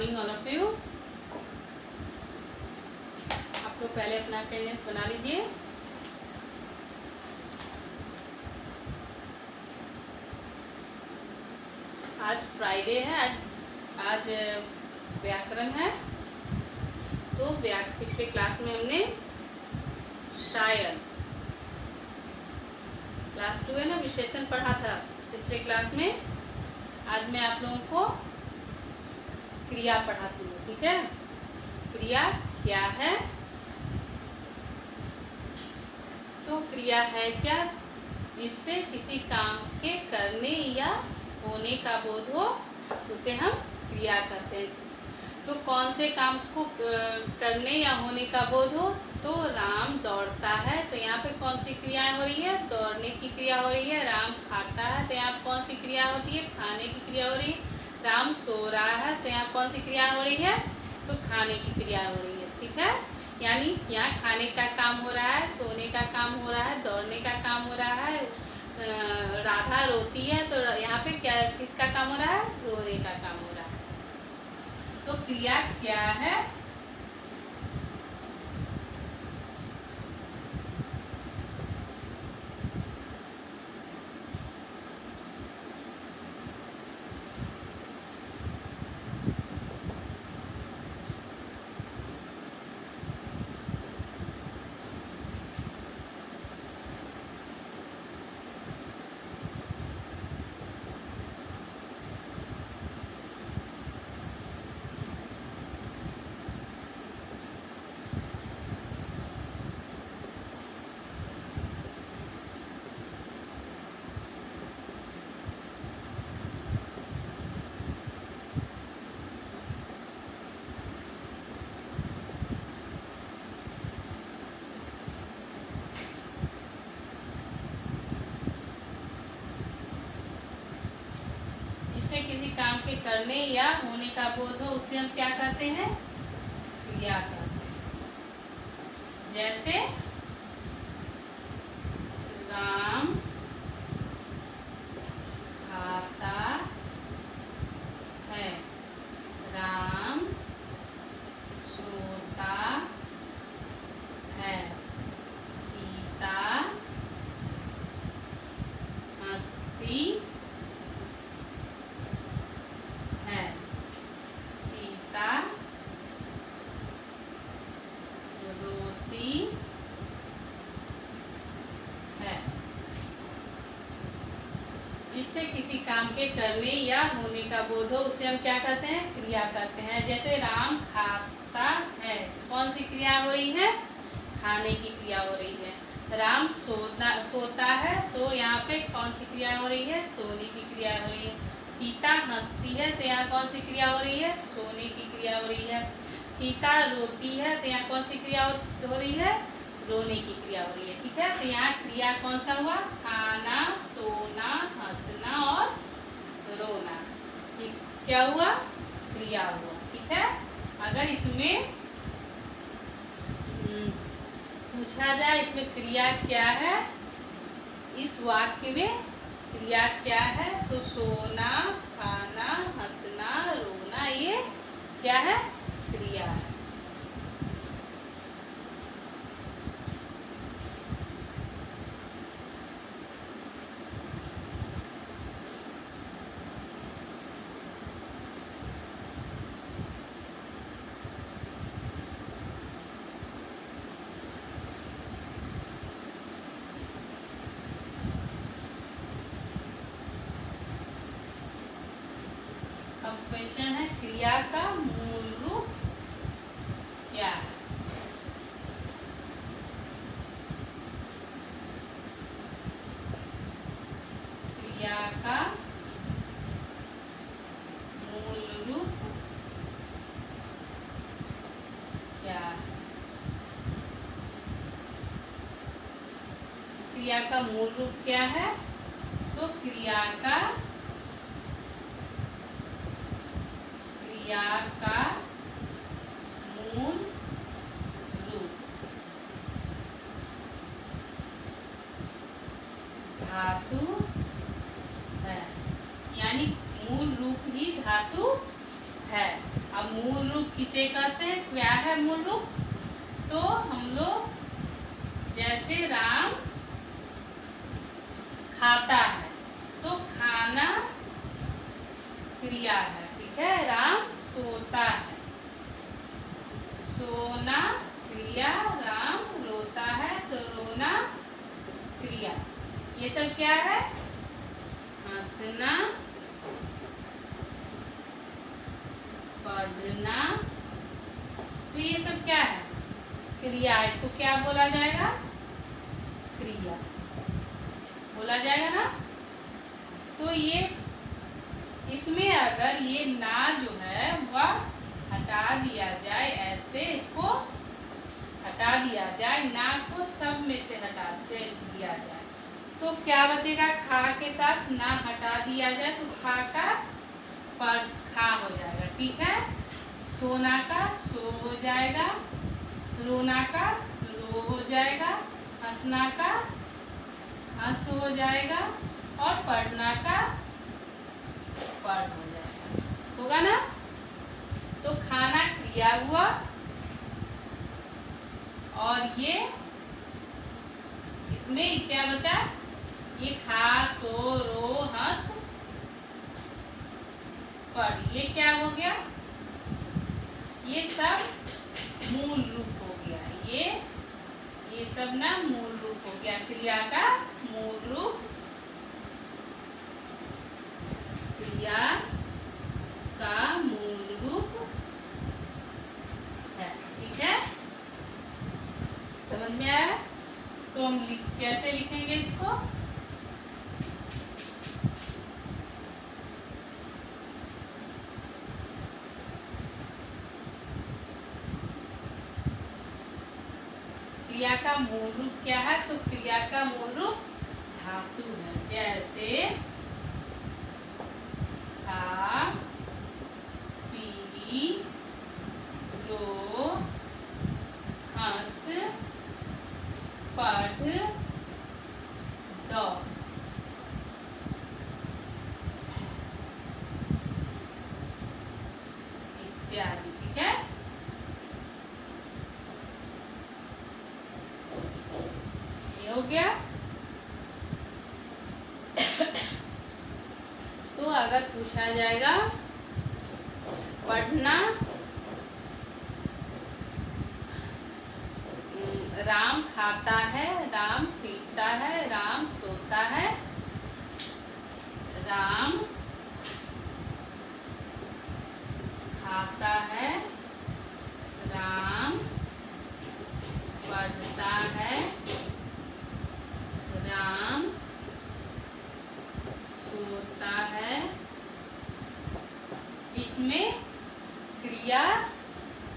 Morning all of you. आप लोग पहले अपना अटेंडेंस बना लीजिए। आज फ्राइडे है, आज व्याकरण है। तो पिछले क्लास में हमने शायद क्लास 2 है ना, विशेषण पढ़ा था पिछले क्लास में। आज मैं आप लोगों को क्रिया पढ़ाती हूँ, ठीक है। क्रिया क्या है? तो क्रिया है क्या? जिससे किसी काम के करने या होने का बोध हो, उसे हम क्रिया कहते हैं। तो कौन से काम को करने या होने का बोध हो? तो राम दौड़ता है, तो यहाँ पे कौन सी क्रिया हो रही है? दौड़ने की क्रिया हो रही है। राम खाता है, तो यहाँ कौन सी क्रिया होती है? खाने की क्रिया हो रही है। राम सो रहा है, तो यहाँ कौन सी क्रिया हो रही है? तो खाने की क्रिया हो रही है, ठीक है। यानी यहाँ खाने का काम हो रहा है, सोने का काम हो रहा है, दौड़ने का काम हो रहा है। राधा रोती है, तो यहाँ पे क्या किसका काम हो रहा है? रोने का काम हो रहा है। तो क्रिया क्या है? जिससे किसी काम के करने या होने का बोध हो, उसे हम क्या कहते हैं? क्रिया कहते हैं। जैसे राम खाता है, राम सोता है, सीता हंसती है, सीता रोती है। जिससे किसी काम के करने या होने का बोध हो, उसे हम क्या कहते हैं? क्रिया कहते हैं। जैसे राम खाता है, कौन सी क्रिया हो रही है? खाने की क्रिया हो रही है। राम सोता है, तो यहाँ पे कौन सी क्रिया हो रही है? सोने की क्रिया हो रही है। सीता हंसती है, तो यहाँ कौन सी क्रिया हो रही है? सोने की क्रिया हो रही है। सीता रोती है, तो यहाँ कौन सी क्रिया हो रही है? रोने की क्रिया हो रही है, ठीक है। तो यहाँ क्रिया कौन सा हुआ? खाना, सोना, हंसना और रोना। क्या हुआ? क्रिया हुआ, ठीक है। अगर इसमें पूछा जाए इसमें क्रिया क्या है, इस वाक्य में क्रिया क्या है, तो सोना, खाना, हंसना, रोना, ये क्या है? क्रिया है। अब क्वेश्चन है, क्रिया का मूल रूप क्या है? क्रिया का मूल रूप क्या है? क्रिया का मूल रूप क्या है? तो क्रिया का मूल रूप धातु है, यानी मूल रूप ही धातु है। अब मूल रूप किसे कहते हैं, क्या है मूल रूप? तो हम लोग जैसे राम खाता है तो खाना क्रिया है, ठीक है। राम सोता है, सोना क्रिया। राम रोता है तो रोना क्रिया। ये सब क्या है? हंसना, पढ़ना, तो ये सब क्या है? क्रिया। इसको क्या बोला जाएगा? क्रिया बोला जाएगा ना। तो ये इसमें अगर ये ना जो है वह हटा दिया जाए, ऐसे इसको हटा दिया जाए, ना को सब में से हटा दिया जाए, तो क्या बचेगा? खा के साथ ना हटा दिया जाए तो खा का पर खा हो जाएगा, ठीक है। सोना का सो हो जाएगा, रोना का रो हो जाएगा, हंसना का हंस हो जाएगा और पढ़ना का पढ़ हो जाएगा, होगा ना। तो खाना क्रिया हुआ और ये इसमें क्या बचा? ये खा सो रो हंस पढ़, ये क्या हो गया? ये सब मूल रूप हो गया। ये सब ना मूल रूप हो गया, क्रिया का मूल रूप। क्रिया का मूल रूप है, ठीक है। समझ में आया? तो हम कैसे लिखेंगे इसको? क्रिया का मूल रूप क्या है? तो क्रिया का मूल रूप धातु है। जैसे खा, पी, रो, हंस, पढ़, दौड़, इत्यादि, ठीक है। ये हो गया। तो अगर पूछा जाएगा पढ़ना, राम खाता है, राम पीता है, राम सोता है, राम खाता है, राम पढ़ता है, राम सोता है। इसमें क्रिया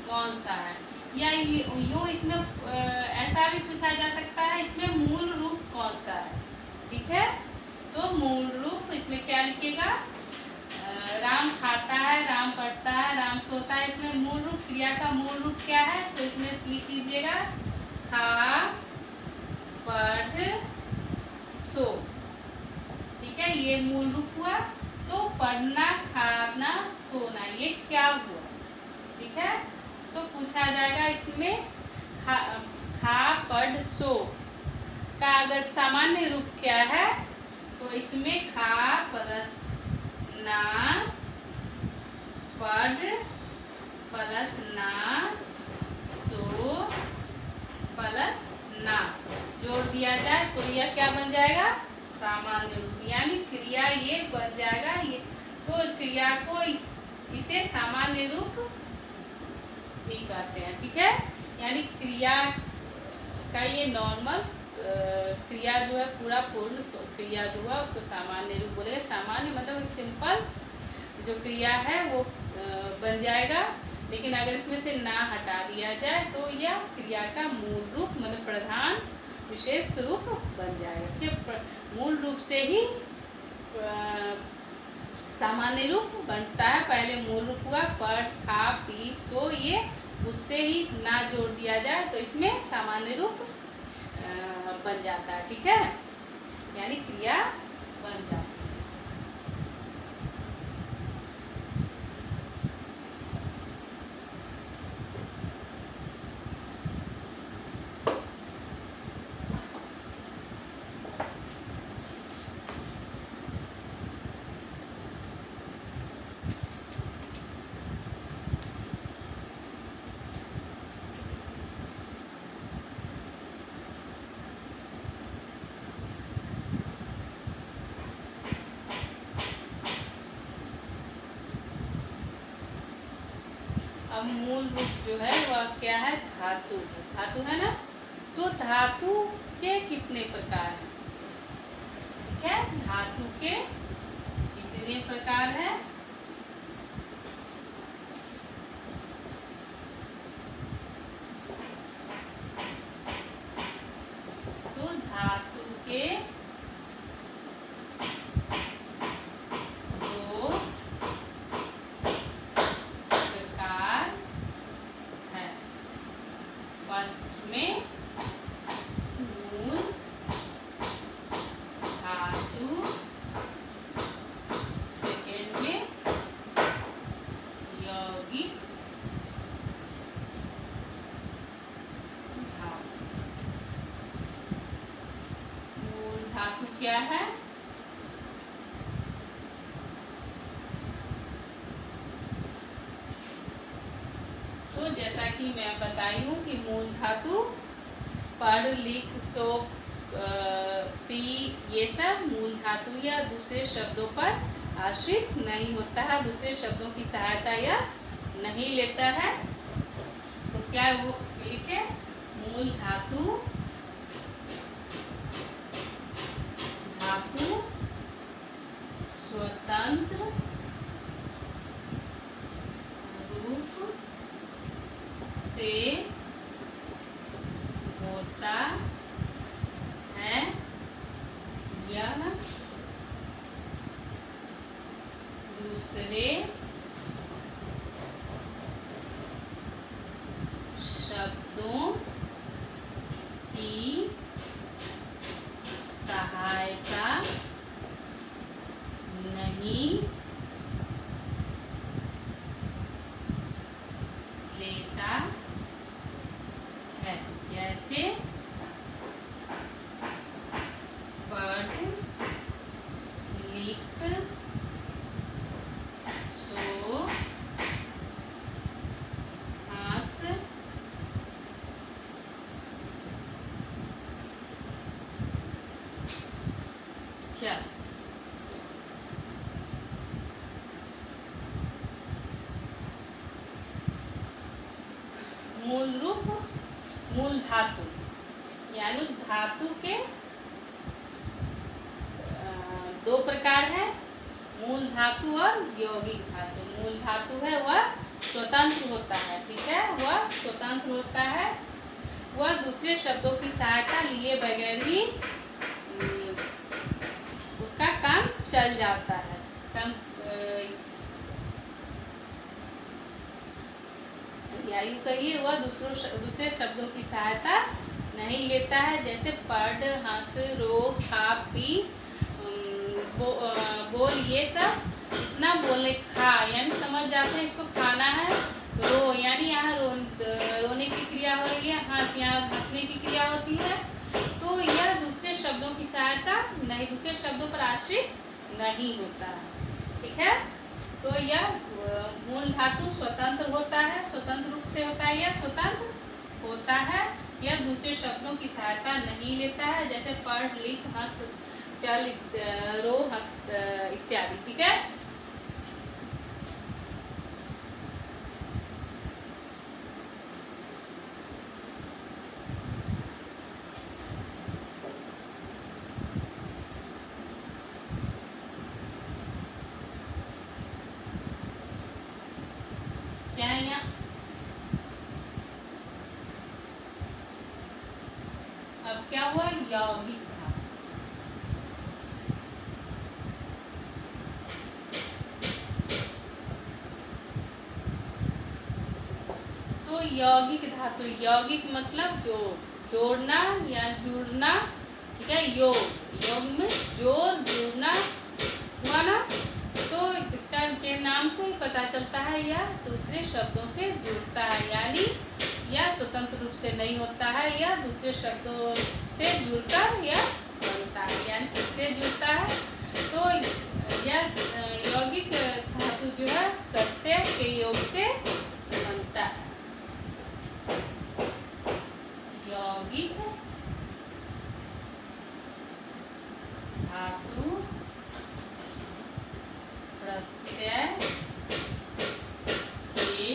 कौन सा है? या यूँ इसमें ऐसा भी पूछा जा सकता है, इसमें मूल रूप कौन सा है, ठीक है। तो मूल रूप इसमें क्या लिखेगा? राम खाता है, राम पढ़ता है, राम सोता है। इसमें मूल रूप, क्रिया का मूल रूप क्या है? तो इसमें लिख लीजिएगा खा, पढ़, सो, ठीक है। ये मूल रूप हुआ। तो पढ़ना, खाना, सोना, ये क्या हुआ, ठीक है। तो पूछा जाएगा इसमें खा, पढ़, सो का अगर सामान्य रूप क्या है? तो इसमें खा प्लस ना, पढ़ प्लस ना, सो प्लस ना जोड़ दिया जाए तो यह क्या बन जाएगा? सामान्य रूप, यानी क्रिया ये बन जाएगा। ये तो क्रिया को इसे सामान्य रूप भी कहते हैं, ठीक है। यानी क्रिया का ये नॉर्मल क्रिया जो है पूरा पूर्ण तो क्रिया जो हुआ उसको सामान्य रूप बोलेगा। सामान्य मतलब सिंपल जो क्रिया है वो बन जाएगा। लेकिन अगर इसमें से ना हटा दिया जाए तो यह क्रिया का मूल रूप मतलब प्रधान विशेष रूप बन जाएगा। फिर मूल रूप से ही सामान्य रूप बनता है। पहले मूल रूप हुआ पढ़, खा, पी, सो, ये उससे ही ना जोड़ दिया जाए तो इसमें सामान्य रूप बन जाता है, ठीक है। यानी क्रिया बन जाती है। मूल रूप जो है वह क्या है? धातु है। धातु है ना। तो धातु के कितने प्रकार हैं? ठीक है, धातु के कितने प्रकार हैं? तो धातु के दो प्रकार हैं। फर्स्ट में मूल धातु, सेकेंड में यौगिक धातु। मूल धातु क्या है? तो जैसा कि मैं बताई हूँ कि मूल धातु पढ़, लिख, सो, पी, ये सब मूल धातु या दूसरे शब्दों पर आश्रित नहीं होता है, दूसरे शब्दों की सहायता या नहीं लेता है। तो क्या वो लिखे? मूल धातु धातु स्वतंत्र रूप से होता है। यह दूसरे शब्दों की सहायता नहीं लेता है। जैसे पढ़, लिख, सो, हंस, चल। मूल रूप, मूल धातु यानी धातु के दो प्रकार है, मूल धातु और यौगिक धातु। मूल धातु है वह स्वतंत्र होता है, ठीक है, वह स्वतंत्र होता है, वह दूसरे शब्दों की सहायता लिए बगैर ही उसका काम चल जाता है। या यूँ कहिए वह दूसरे शब्दों की सहायता नहीं लेता है। जैसे पढ़, हंस, रो, खा, पी, बोल, ये सब इतना बोले। खा यानी समझ जाते हैं इसको खाना है। रो यानी यहाँ रोने की क्रिया हो रही है। हंस यहाँ हंसने की क्रिया होती है। तो यह दूसरे शब्दों की सहायता नहीं, दूसरे शब्दों पर आश्रित नहीं होता है, ठीक है। तो यह मूल धातु स्वतंत्र होता है, स्वतंत्र रूप से होता है, यह स्वतंत्र होता है, यह दूसरे शब्दों की सहायता नहीं लेता है। जैसे पढ़, लिख, हंस, चल, रो, हंस इत्यादि, ठीक है। क्या है यहाँ? अब क्या हुआ? यौगिक धातु। तो यौगिक धातु, यौगिक मतलब जोड़ना या जुड़ना, ठीक है। योग में जोड़, जुड़ना हुआ ना। तो इसका के नाम से पता चलता है यह दूसरे शब्दों से जुड़ता है, यानी यह स्वतंत्र रूप से नहीं होता है, यह दूसरे शब्दों से जुड़कर यह बनता है, यानी किससे जुड़ता है। तो यह यौगिक धातु जो है प्रत्यय के योग से बनता है। यौगिक धातु प्रत्यय के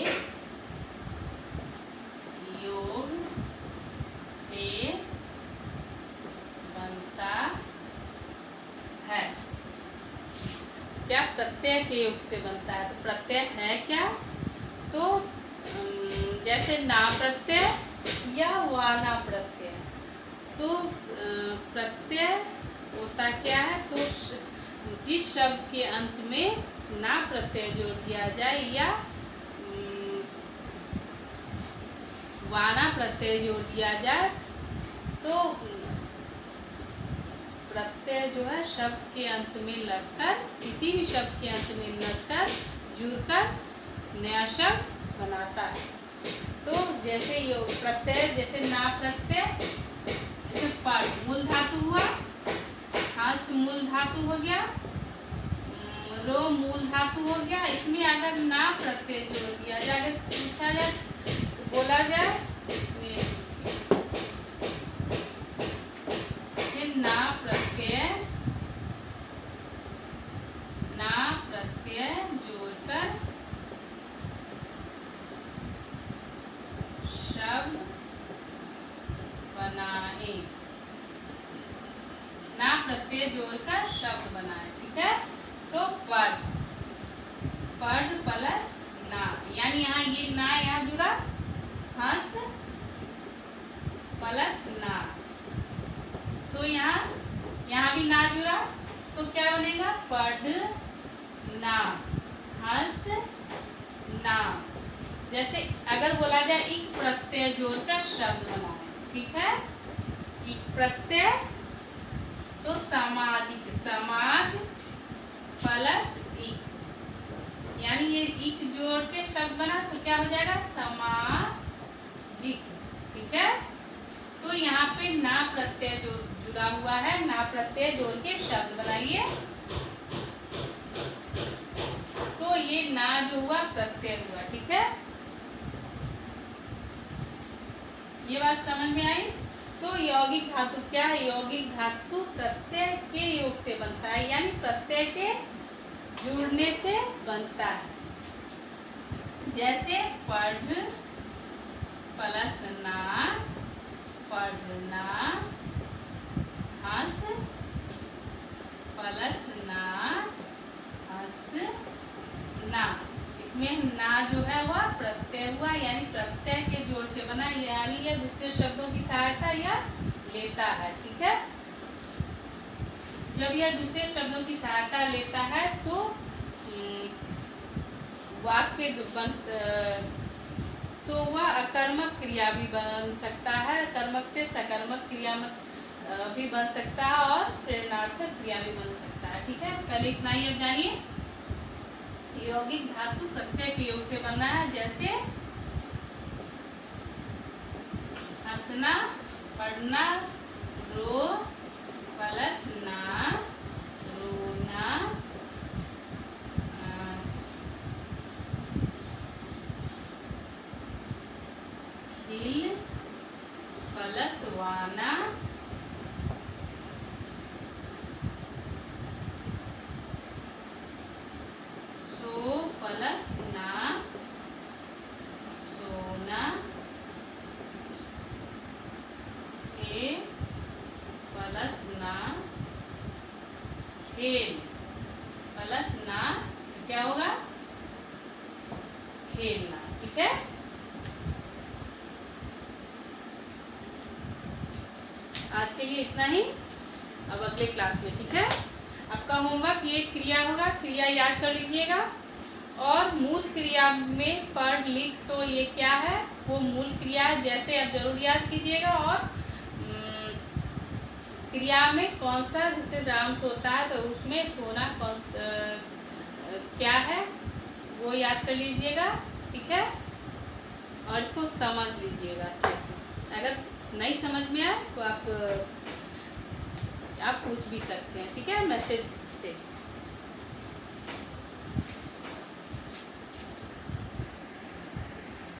क्या प्रत्यय के योग से बनता है। तो प्रत्यय है क्या, तो जैसे ना प्रत्यय या वाना प्रत्यय। तो प्रत्यय होता क्या है, तो जिस शब्द के अंत में ना प्रत्यय जोड़ दिया जाए या वाना प्रत्यय जोड़ दिया जाए, तो प्रत्यय जो है शब्द के अंत में लगकर, किसी भी शब्द के अंत में लगकर जुड़कर नया शब्द बनाता है। तो जैसे ये प्रत्यय, जैसे ना प्रत्यय, जैसे पढ़ मूल धातु हुआ, हंस मूल धातु हो गया, रो मूल धातु हो गया। इसमें अगर ना प्रत्यय जोड़ दिया जाए, अगर पूछा जाए तो बोला जाए ना प्रत्यय जोड़कर शब्द बनाए, ना प्रत्यय जोड़कर शब्द बनाए। ठीक है, तो पढ़, पढ़ प्लस ना, यानी यहाँ ये ना यहाँ जुड़ा, हंस प्लस ना, तो यहाँ भी ना जुड़ा, तो क्या बनेगा, पढ़ ना, हंस ना। जैसे अगर बोला जाए एक प्रत्यय जोड़कर शब्द बनाए, ठीक है, एक प्रत्यय तो सामाजिक, समाज प्लस इक, यानी ये इक जोड़ के शब्द बना तो क्या हो जाएगा, समाजिक। ठीक है, तो यहाँ पे ना प्रत्यय जो जुड़ा हुआ है, ना प्रत्यय जोड़ के शब्द बनाइए। तो ये ना जो हुआ प्रत्यय हुआ। ठीक है, ये बात समझ में आई। तो यौगिक धातु क्या है, यौगिक धातु प्रत्यय के योग से बनता है, यानी प्रत्यय के जुड़ने से बनता है। जैसे पढ़ प्लस ना, पढ़ना, हंस प्लस ना, हंसना। इसमें ना जो है वह प्रत्यय हुआ, यानी प्रत्यय के जोड़ से बना, यानी यह दूसरे शब्दों की सहायता यह लेता है। ठीक है, जब यह दूसरे शब्दों की सहायता लेता है तो वाक्य तो वह अकर्मक क्रिया भी बन सकता है, कर्मक से सकर्मक क्रिया भी बन सकता है और प्रेरणार्थक क्रिया भी बन सकता है। ठीक है, पहले इतना ही अब जानिए। यौगिक धातु प्रत्यय के योग से बना है, जैसे हंसना, पढ़ना, रो प्लस ना, रोना, खिल प्लस वाना, सो प्लस ना, सोना, खे प्लस ना, खेल प्लस ना, क्या होगा, खेलना। ठीक है, आज के लिए इतना ही, अब अगले क्लास में। ठीक है, आपका होमवर्क ये क्रिया होगा, क्रिया याद कर लीजिएगा। और मूल क्रिया में पढ़, लिख, सो ये क्या है, वो मूल क्रिया है, जैसे आप जरूर याद कीजिएगा। और क्रिया में कौन सा, जैसे राम सोता है तो उसमें सोना क्या है वो याद कर लीजिएगा। ठीक है, और इसको समझ लीजिएगा अच्छे से। अगर नहीं समझ में आए तो आप पूछ भी सकते हैं। ठीक है, मैसेज से।